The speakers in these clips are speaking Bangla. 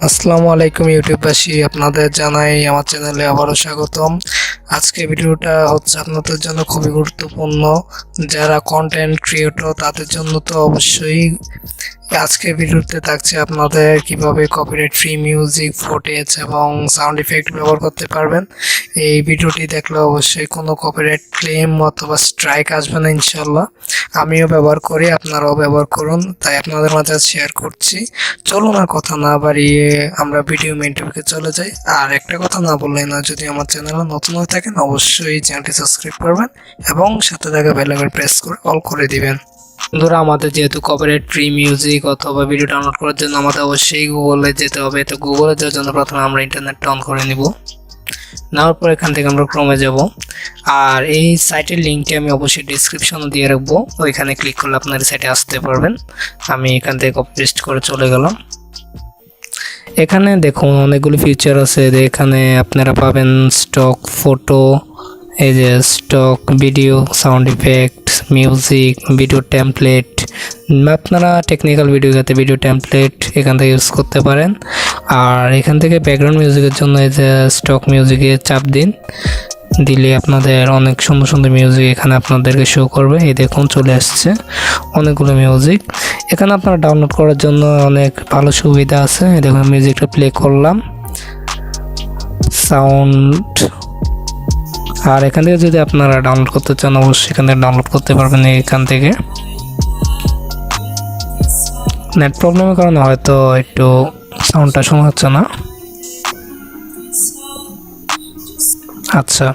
আসসালামু আলাইকুম ইউটিউববাসী, আপনাদের জানাই আমার চ্যানেলে আবারও স্বাগতম। আজকে ভিডিওটা হচ্ছে আপনাদের জন্য খুবই গুরুত্বপূর্ণ। যারা কন্টেন্ট ক্রিয়েটর তাদের জন্য তো অবশ্যই আজকের ভিডিওতে থাকছে আপনাদের কিভাবে কপিরাইট ফ্রি মিউজিক, ফুটেজ এবং সাউন্ড ইফেক্ট ব্যবহার করতে পারবেন। এই ভিডিওটি দেখলে অবশ্যই কোনো কপিরাইট ক্লেম অথবা স্ট্রাইক আসবে না ইনশাল্লাহ। আমিও ব্যবহার করি, আপনারাও ব্যবহার করুন, তাই আপনাদের মাঝে শেয়ার করছি। চলুন আর কথা না বাড়িয়ে আমরা ভিডিও মেইন টপিকে চলে যাই। আর একটা কথা না বললেই না, যদি আমার চ্যানেলে নতুন হয়ে থাকেন অবশ্যই চ্যানেলটি সাবস্ক্রাইব করবেন এবং সাথে থাকা বেল আইকন প্রেস করে অল করে দিবেন। বন্ধুরা, আমাদের যেহেতু কপিরাইট ফ্রি মিউজিক অথবা ভিডিও ডাউনলোড করার জন্য আমাদের অবশ্যই গুগলে যেতে হবে। তো গুগলে যাওয়ার জন্য প্রথমে আমরা ইন্টারনেটটা অন করে নিব। নেওয়ার পর এখান থেকে আমরা ক্রোমে যাব। আর এই সাইটের লিঙ্কটি আমি অবশ্যই ডিসক্রিপশনে দিয়ে রাখবো, ওইখানে ক্লিক করলে আপনার সাইটে আসতে পারবেন। আমি এখান থেকে কপি পেস্ট করে চলে গেলাম। এখানে দেখুন অনেকগুলো ফিচার আছে। এখানে আপনারা পাবেন স্টক ফটো, এই যে stock video, sound effect, music, video template. আপনারা টেকনিক্যাল ভিডিও যাতে ভিডিও টেমপ্লেট এখান থেকে ইউজ করতে পারেন। আর এখান থেকে ব্যাকগ্রাউন্ড মিউজিকের জন্য এই যে স্টক মিউজিকে চাপ দিলে আপনাদের অনেক সুন্দর সুন্দর মিউজিক এখানে আপনাদেরকে শো করবে। এই দেখুন চলে আসছে অনেকগুলো মিউজিক। এখানে আপনারা ডাউনলোড করার জন্য অনেক ভালো সুবিধা আছে। এই দেখুন মিউজিকটা প্লে করলাম, সাউন্ড। আর এখান থেকে যদি আপনারা ডাউনলোড করতে চান অবশ্যই এখান থেকে ডাউনলোড করতে পারবেন। এখান থেকে নেট প্রবলেমের কারণে হয়তো একটু সাউন্ডটা শোনা হচ্ছে না। আচ্ছা,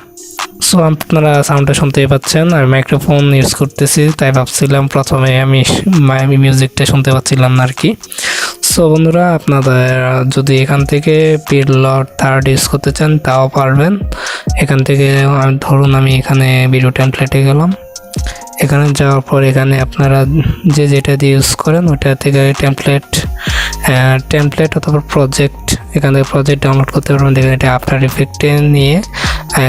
সো আপনারা সাউন্ডটা শুনতেই পাচ্ছেন। আর মাইক্রোফোন ইউজ করতেছি, তাই ভাবছিলাম প্রথমে আমি মিউজিকটা শুনতে পাচ্ছিলাম না আর কি। সো বন্ধুরা, আপনাদের যদি এখান থেকে পিলট থার্ড ইউজ করতে চান তাও পারবেন। এখান থেকে ধরুন আমি এখানে ভিডিও টেমপ্লেটে গেলাম। এখানে যাওয়ার পর এখানে আপনারা যেটা দিয়ে ইউজ করেন ওটা থেকে টেমপ্লেট অথবা প্রজেক্ট, এখান থেকে প্রজেক্ট ডাউনলোড করতে পারবেন। দেখেন এটা আফটার ইফেক্টে নিয়ে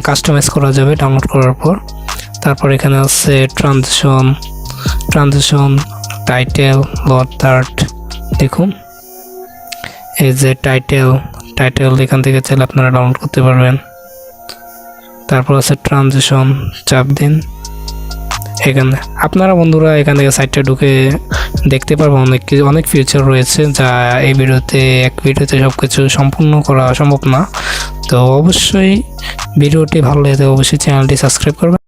কাস্টমাইজ করা যাবে ডাউনলোড করার পর। তারপর এখানে আছে ট্রানজিশন, টাইটেল, লোড থার্ড। দেখুন এই যে টাইটেল এখান থেকে চাইলে আপনারা ডাউনলোড করতে পারবেন। তারপর আছে ট্রানজিশন, চাপ দিন। এখানে আপনারা বন্ধুরা এখান থেকে সাইটটা ঢুকে দেখতে পারবেন অনেক ফিচার রয়েছে, যা এই এক ভিডিওতে সব কিছু সম্পূর্ণ করা সম্ভব না। তো অবশ্যই ভিডিওটি ভালো লাগে অবশ্যই চ্যানেলটি সাবস্ক্রাইব করবেন।